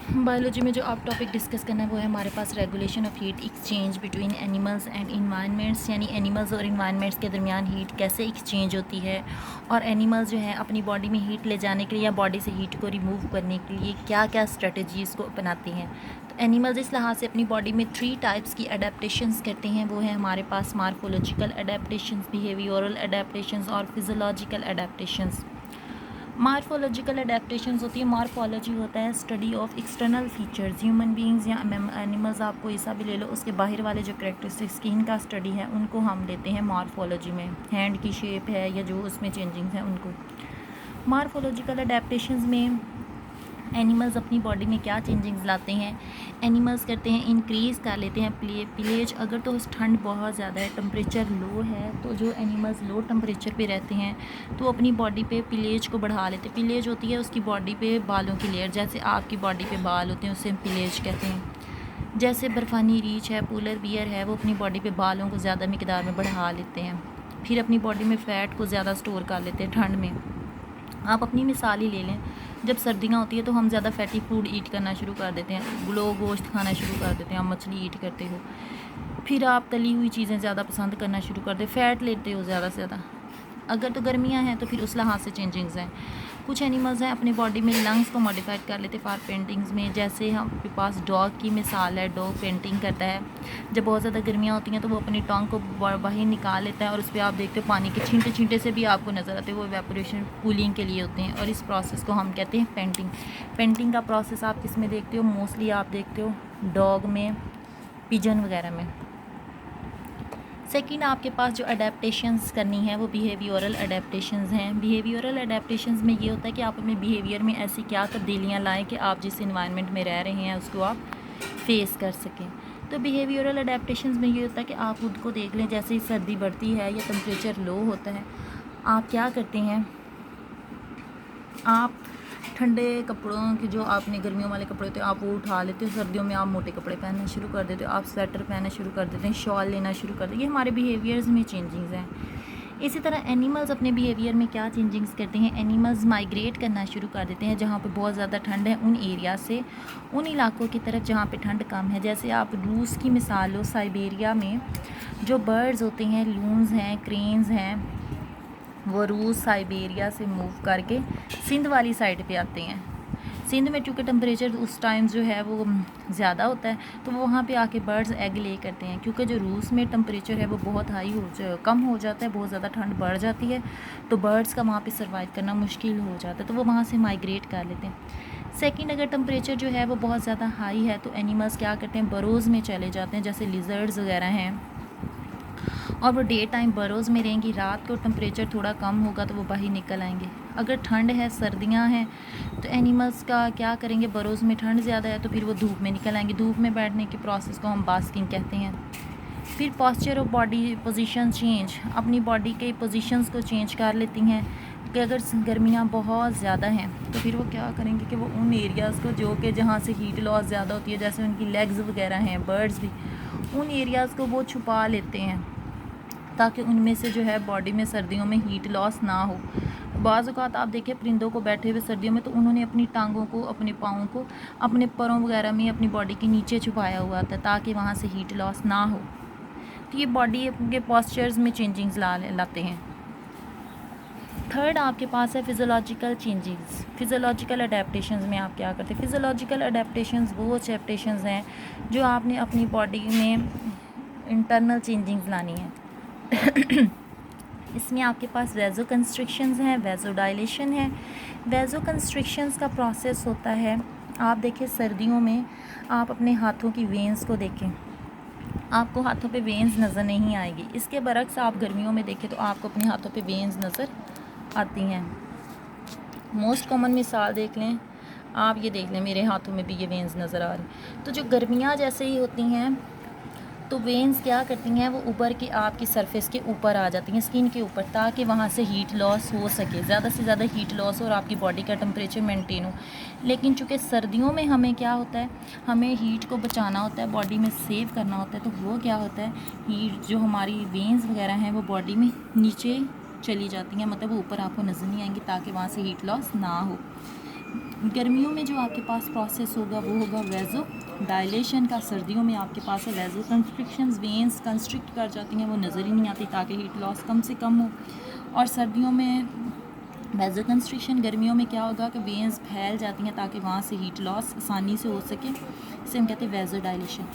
Biology में जो आप टॉपिक डिस्कस करना है वो है हमारे पास regulation of heat exchange between animals and environments, यानी एनिमल्स और इन्वायरमेंट्स के दरमियान हीट कैसे एक्सचेंज होती है और एनिमल्स जो है अपनी बॉडी में हीट ले जाने के लिए या बॉडी से हीट को रिमूव करने के लिए क्या क्या स्ट्रेटजीज़ को अपनाते हैं। तो एनिमल्स इस लिहाज से अपनी बॉडी में 3 टाइप्स की अडेप्टशंस करते हैं। वो है हमारे पास मार्फोलॉजिकल अडेप्टशंस, बिहेवियरल अडेप्टशंस और फिजियोलॉजिकल अडेप्टशंस। मार्फोलॉजिकल अडेप्टशंस होती है, मार्फोलॉजी होता है study of external features, human beings या एनिमल्स, आपको ऐसा भी ले लो, उसके बाहर वाले जो करेक्टरिस्टिक्स स्किन का स्टडी है उनको हम लेते हैं मार्फोलॉजी में। हैंड की शेप है या जो उसमें चेंजिंग्स हैं उनको। मार्फोलॉजिकल अडेप्टशंस में एनिमल्स अपनी बॉडी में क्या चेंजिंग्स लाते हैं। एनिमल्स करते हैं इंक्रीज़ कर लेते हैं पिलेज। अगर तो ठंड बहुत ज़्यादा है, टेम्परेचर लो है, तो जो एनिमल्स लो टेम्परेचर पे रहते हैं तो अपनी बॉडी पे पिलेज को बढ़ा लेते हैं। पिलेज होती है उसकी बॉडी पे बालों की लेयर, जैसे आपकी बॉडी पे बाल होते हैं उसे हम पिलेज कहते हैं। जैसे बर्फ़ानी रीछ है, पोलर बियर है, वो अपनी बॉडी पे बालों को ज़्यादा मिकदार में बढ़ा लेते हैं। फिर अपनी बॉडी में फ़ैट को ज़्यादा स्टोर कर लेते हैं ठंड में। आप अपनी मिसाल ही ले लें, जब सर्दियाँ होती है तो हम ज़्यादा फैटी फूड ईट करना शुरू कर देते हैं, गोश्त खाना शुरू कर देते हैं, आप मछली ईट करते हो। फिर आप तली हुई चीज़ें ज़्यादा पसंद करना शुरू कर दे, फ़ैट लेते हो ज़्यादा से ज़्यादा। अगर तो गर्मियाँ हैं तो फिर उस लिहाज से चेंजिंग्स हैं। कुछ एनिमल्स हैं अपनी बॉडी में लंग्स को मॉडिफाइड कर लेते फॉर पेंटिंग्स में, जैसे हमारे पास डॉग की मिसाल है। डॉग पेंटिंग करता है, जब बहुत ज़्यादा गर्मियाँ होती हैं तो वो अपनी टंग को बाहर निकाल लेता है और उस पर आप देखते हो पानी के छींटे छींटे से भी आपको नज़र आते हैं, वो इवेपोरेशन कूलिंग के लिए होते हैं और इस प्रोसेस को हम कहते हैं पेंटिंग। पेंटिंग का प्रोसेस आप किस में देखते हो? मोस्टली आप देखते हो डॉग में, पिजन वगैरह में। सेकंड, आपके पास जो अडेप्टशंस करनी है वो बिहेवियरल अडेप्टशंस हैं। बिहेवियरल अडेप्टशंस में ये होता है कि आप अपने बिहेवियर में ऐसी क्या तब्दीलियाँ लाएं कि आप जिस इन्वायरमेंट में रह रहे हैं उसको आप फेस कर सकें। तो बिहेवियरल अडेप्टशंस में ये होता है कि आप खुद को देख लें, जैसे ही सर्दी बढ़ती है या टेम्परेचर लो होता है, आप क्या करते हैं, आप ठंडे कपड़ों के जो आपने गर्मियों वाले कपड़े होते हैं आप वो उठा लेते हो, सर्दियों में आप मोटे कपड़े पहनना शुरू कर देते हो, आप स्वेटर पहनना शुरू कर देते हैं, शॉल लेना शुरू कर देते हैं। ये हमारे बिहेवियर्स में चेंजिंग्स हैं। इसी तरह एनिमल्स अपने बिहेवियर में क्या चेंजिंग्स करते हैं, एनिमल्स माइग्रेट करना शुरू कर देते हैं जहाँ पे बहुत ज़्यादा ठंड है, उन एरिया से उन इलाकों की तरफ जहाँ पे ठंड कम है। जैसे आप रूस की मिसाल लो, साइबेरिया में जो बर्ड्स होते हैं, लून्स हैं, क्रेन्स हैं, वो रूस साइबेरिया से मूव करके सिंध वाली साइड पे आते हैं। सिंध में चूँकि टेम्परेचर उस टाइम जो है वो ज़्यादा होता है तो वो वहाँ पे आके बर्ड्स एग ले करते हैं, क्योंकि जो रूस में टेम्परेचर है वो बहुत कम हो जाता है, बहुत ज़्यादा ठंड बढ़ जाती है, तो बर्ड्स का वहाँ पे सर्वाइव करना मुश्किल हो जाता है, तो वो वहाँ से माइग्रेट कर लेते हैं। सेकंड, अगर टेम्परेचर जो है वो बहुत ज़्यादा हाई है तो एनिमल्स क्या करते हैं, बरोज़ में चले जाते हैं, जैसे लिजर्ड्स वगैरह हैं, और वो डे टाइम बरोज़ में रहेंगी। रात को टेम्परेचर थोड़ा कम होगा तो वो बाहर निकल आएंगे। अगर ठंड है, सर्दियां हैं, तो एनिमल्स का क्या करेंगे, बरोज़ में ठंड ज़्यादा है तो फिर वो धूप में निकल आएंगे। धूप में बैठने के प्रोसेस को हम बास्किंग कहते हैं। फिर posture of body position change, अपनी बॉडी के पोजीशंस को चेंज कर लेती हैं कि अगर गर्मियाँ बहुत ज़्यादा हैं तो फिर वो क्या करेंगे कि वो उन एरियाज़ को जो कि जहाँ से हीट लॉस ज़्यादा होती है, जैसे उनकी लेग्स वगैरह हैं, बर्ड्स भी, उन एरियाज़ को वो छुपा लेते हैं ताकि उनमें से जो है बॉडी में सर्दियों में हीट लॉस ना हो। बाज़ औक़ात आप देखें परिंदों को बैठे हुए सर्दियों में तो उन्होंने अपनी टांगों को, अपने पाँव को अपने परों वगैरह में, अपनी बॉडी के नीचे छुपाया हुआ था ताकि वहाँ से हीट लॉस ना हो। तो ये बॉडी के पॉस्चर्स में चेंजिंग्स लाते हैं। थर्ड, आपके पास है फिज़ोलॉजिकल चेंजिंग्स। फिज़ोलॉजिकल अडेप्टशंस में आप क्या करते हैं, फिज़ोलॉजिकल अडेप्टशंस वो अडेप्टशंस हैं जो आपने अपनी बॉडी में इंटरनल चेंजिंग्स लानी है। इसमें आपके पास वेज़ो कंस्ट्रिक्शंस हैं, वेज़ो डायलेशन है। वेज़ो कंस्ट्रिक्शंस का प्रोसेस होता है, आप देखें सर्दियों में आप अपने हाथों की वेंस को देखें, आपको हाथों पे वेंस नज़र नहीं आएगी। इसके बरक्स आप गर्मियों में देखें तो आपको अपने हाथों पे वेंस नज़र आती हैं। मोस्ट कॉमन मिसाल देख लें, आप ये देख लें मेरे हाथों में भी ये वेंस नज़र आ रही। तो जो गर्मियाँ जैसे ही होती हैं तो वेंस क्या करती हैं, वो उबर के आपकी सरफेस के ऊपर आ जाती हैं, स्किन के ऊपर, ताकि वहाँ से हीट लॉस हो सके, ज़्यादा से ज़्यादा हीट लॉस हो और आपकी बॉडी का टेम्परेचर मेंटेन हो। लेकिन चूँकि सर्दियों में हमें क्या होता है, हमें हीट को बचाना होता है, बॉडी में सेव करना होता है, तो वो क्या होता है, हीट जो हमारी वेंस वगैरह हैं वो बॉडी में नीचे चली जाती हैं, मतलब वो ऊपर आपको नज़र नहीं आएंगी ताकि वहाँ से हीट लॉस ना हो। गर्मियों में जो आपके पास प्रोसेस होगा वो होगा वेज़ो डायलेशन का। सर्दियों में आपके पास है वेज़ो कंस्ट्रिक्शंस, वेंस कंस्ट्रिक्ट कर जाती हैं, वो नज़र ही नहीं आती ताकि हीट लॉस कम से कम हो। और सर्दियों में वेज़ो कंस्ट्रिक्शन, गर्मियों में क्या होगा कि वेंस फैल जाती हैं ताकि वहाँ से हीट लॉस आसानी से हो सके, इसे हम कहते हैं वेज़ो डायलेशन।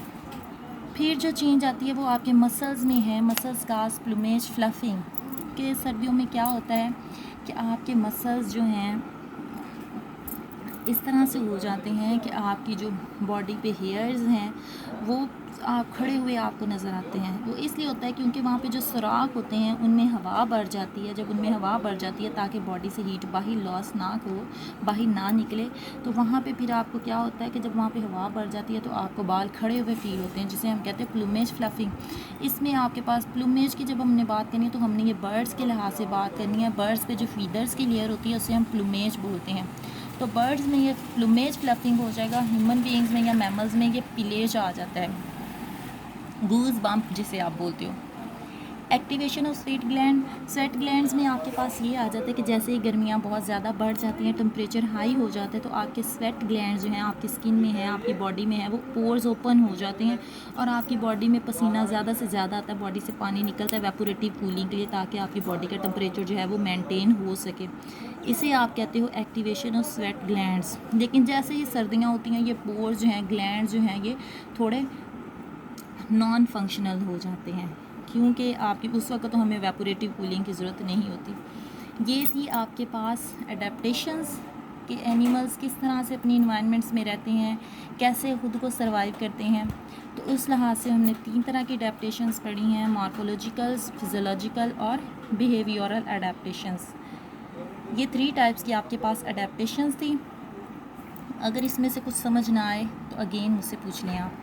फिर जो चेंज आती है वो आपके मसल्स में है, मसल्स कास्ट प्लूमेज फ्लफिंग के। सर्दियों में क्या होता है कि आपके मसल्स जो हैं इस तरह से हो जाते हैं कि आपकी जो बॉडी पे हेयर्स हैं वो आप खड़े हुए आपको नज़र आते हैं। वो इसलिए होता है क्योंकि वहाँ पे जो सुराख होते हैं उनमें हवा भर जाती है। जब उनमें हवा भर जाती है ताकि बॉडी से हीट बाहर लॉस ना हो, बाहर ना निकले, तो वहाँ पे फिर आपको क्या होता है कि जब वहाँ पे हवा भर जाती है तो आपको बाल खड़े हुए फील होते हैं, जिसे हम कहते हैं प्लूमेज फ्लफिंग। इसमें आपके पास प्लूमेज की जब हमने बात करनी है तो हमने ये बर्ड्स के लिहाज से बात करनी है। बर्ड्स पे जो फीदर्स की लेयर होती है उसे हम प्लूमेज बोलते हैं। तो बर्ड्स में ये प्लूमेज फ्लफिंग हो जाएगा, ह्यूमन बीइंग्स में या मैमल्स में ये पिलेज आ जाता है, गूज बम्प जिसे आप बोलते हो। Activation of sweat gland, sweat glands में आपके पास ये आ जाता है कि जैसे ही गर्मियाँ बहुत ज़्यादा बढ़ जाती हैं, टेम्परेचर हाई हो जाता है, तो आपके स्वेट ग्लैंड जो हैं आपकी स्किन में है, आपकी बॉडी में है, वो पोर्स ओपन हो जाते हैं और आपकी बॉडी में पसीना ज़्यादा से ज़्यादा आता है, बॉडी से पानी निकलता है वेपोरेटिव कूलिंग के लिए, ताकि आपकी बॉडी का टेम्परेचर जो है वो मेनटेन हो सके। इसे आप कहते हो एक्टिवेशन ऑफ स्वेट ग्लैंड्स। लेकिन जैसे ही सर्दियाँ होती हैं ये पोर्स जो हैं, ग्लैंड जो हैं, ये थोड़े नॉन फंक्शनल हो जाते हैं, क्योंकि आपकी उस वक्त तो हमें वेपोरेटिव कूलिंग की ज़रूरत नहीं होती। ये थी आपके पास एडेप्टेशंस कि एनिमल्स किस तरह से अपनी इन्वायरमेंट्स में रहते हैं, कैसे ख़ुद को सर्वाइव करते हैं। तो उस लिहाज से हमने 3 तरह की एडेप्टेशंस पढ़ी हैं, मॉर्फोलॉजिकल, फिजियोलॉजिकल और बिहेवियरल एडेप्टेशंस। ये 3 टाइप्स की आपके पास एडेप्टेशंस थी। अगर इसमें से कुछ समझ ना आए तो अगेन मुझसे पूछ लें आप।